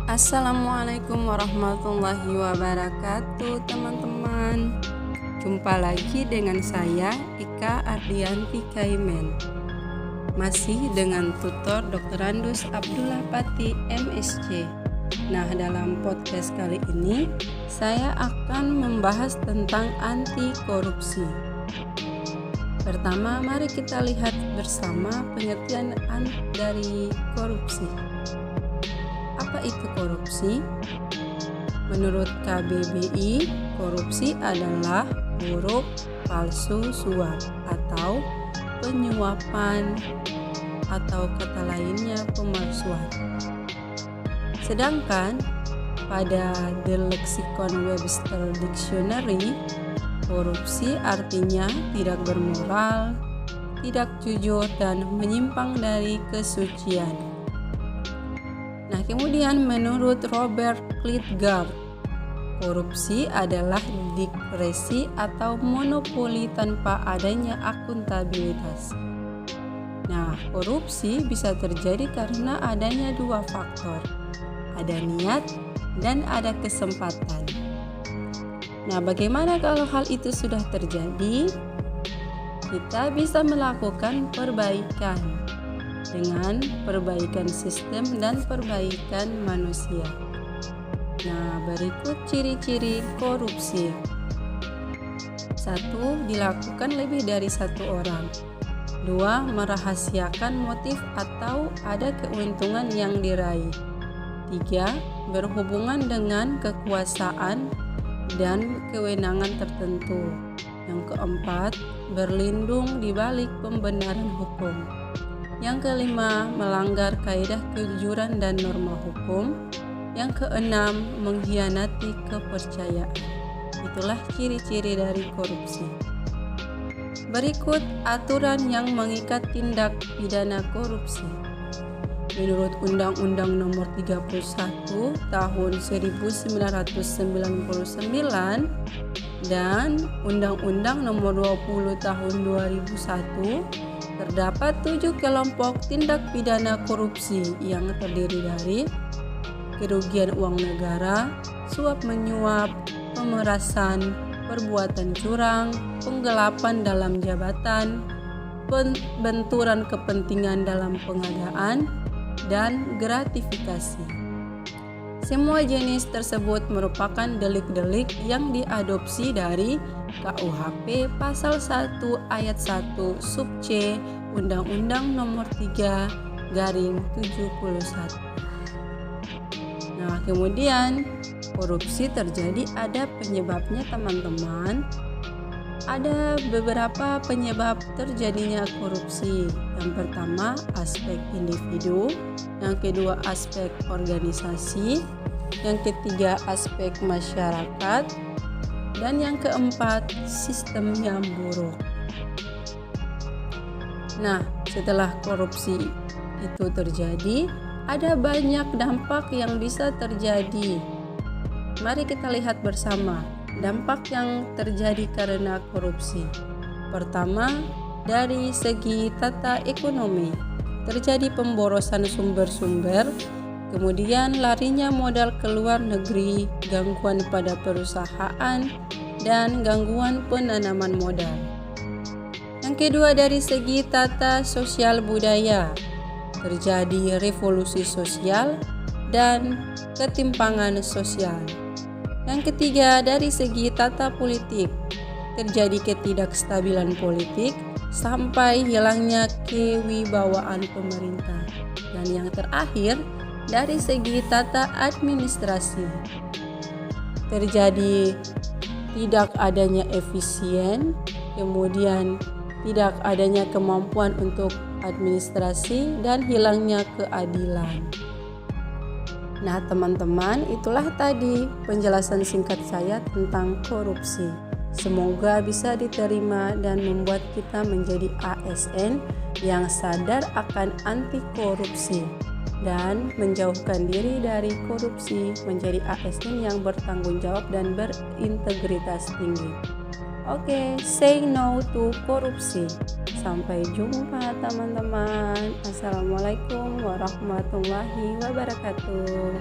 Assalamualaikum warahmatullahi wabarakatuh teman-teman. Jumpa lagi dengan saya Ika Ardianti Kaimen. Masih dengan tutor Dr. Randus Abdullah Pati MSc. Nah, dalam podcast kali ini saya akan membahas tentang anti korupsi. Pertama, mari kita lihat bersama pengertian dari korupsi. Apa itu korupsi? Menurut KBBI, korupsi adalah huruf palsu suap atau penyuapan atau kata lainnya pemalsuan. Sedangkan pada The Lexicon Webster Dictionary, korupsi artinya tidak bermoral, tidak jujur, dan menyimpang dari kesucian. Nah, kemudian menurut Robert Klitgaard, korupsi adalah diskresi atau monopoli tanpa adanya akuntabilitas. Nah, korupsi bisa terjadi karena adanya dua faktor, ada niat dan ada kesempatan. Nah, bagaimana kalau hal itu sudah terjadi? Kita bisa melakukan perbaikan dengan perbaikan sistem dan perbaikan manusia. Nah, berikut ciri-ciri korupsi. 1. Dilakukan lebih dari satu orang. 2. Merahasiakan motif atau ada keuntungan yang diraih. 3. Berhubungan dengan kekuasaan dan kewenangan tertentu. Yang keempat, berlindung di balik pembenaran hukum. Yang kelima, melanggar kaidah kejujuran dan norma hukum. Yang keenam, mengkhianati kepercayaan. Itulah ciri-ciri dari korupsi. Berikut aturan yang mengikat tindak pidana korupsi. Menurut Undang-Undang Nomor 31 Tahun 1999 dan Undang-Undang Nomor 20 Tahun 2001, terdapat 7 kelompok tindak pidana korupsi yang terdiri dari kerugian uang negara, suap menyuap, pemerasan, perbuatan curang, penggelapan dalam jabatan, benturan kepentingan dalam pengadaan, dan gratifikasi. Semua jenis tersebut merupakan delik-delik yang diadopsi dari KUHP Pasal 1 Ayat 1 Sub C Undang-Undang Nomor 3/71. Nah, kemudian korupsi terjadi ada penyebabnya teman-teman. Ada beberapa penyebab terjadinya korupsi. Yang pertama, aspek individu. Yang kedua, aspek organisasi. Yang ketiga, aspek masyarakat. Dan yang keempat, sistem yang buruk. Nah, setelah korupsi itu terjadi, ada banyak dampak yang bisa terjadi. Mari kita lihat bersama dampak yang terjadi karena korupsi. Pertama, dari segi tata ekonomi, terjadi pemborosan sumber-sumber, kemudian larinya modal ke luar negeri, gangguan pada perusahaan, dan gangguan penanaman modal. Yang kedua, dari segi tata sosial budaya, terjadi revolusi sosial dan ketimpangan sosial. Yang ketiga, dari segi tata politik, terjadi ketidakstabilan politik sampai hilangnya kewibawaan pemerintah. Dan yang terakhir, dari segi tata administrasi, terjadi tidak adanya efisien, kemudian tidak adanya kemampuan untuk administrasi, dan hilangnya keadilan. Nah, teman-teman, itulah tadi penjelasan singkat saya tentang korupsi. Semoga bisa diterima dan membuat kita menjadi ASN yang sadar akan anti korupsi dan menjauhkan diri dari korupsi, menjadi ASN yang bertanggung jawab dan berintegritas tinggi. Oke, say no to korupsi. Sampai jumpa teman-teman. Assalamualaikum warahmatullahi wabarakatuh.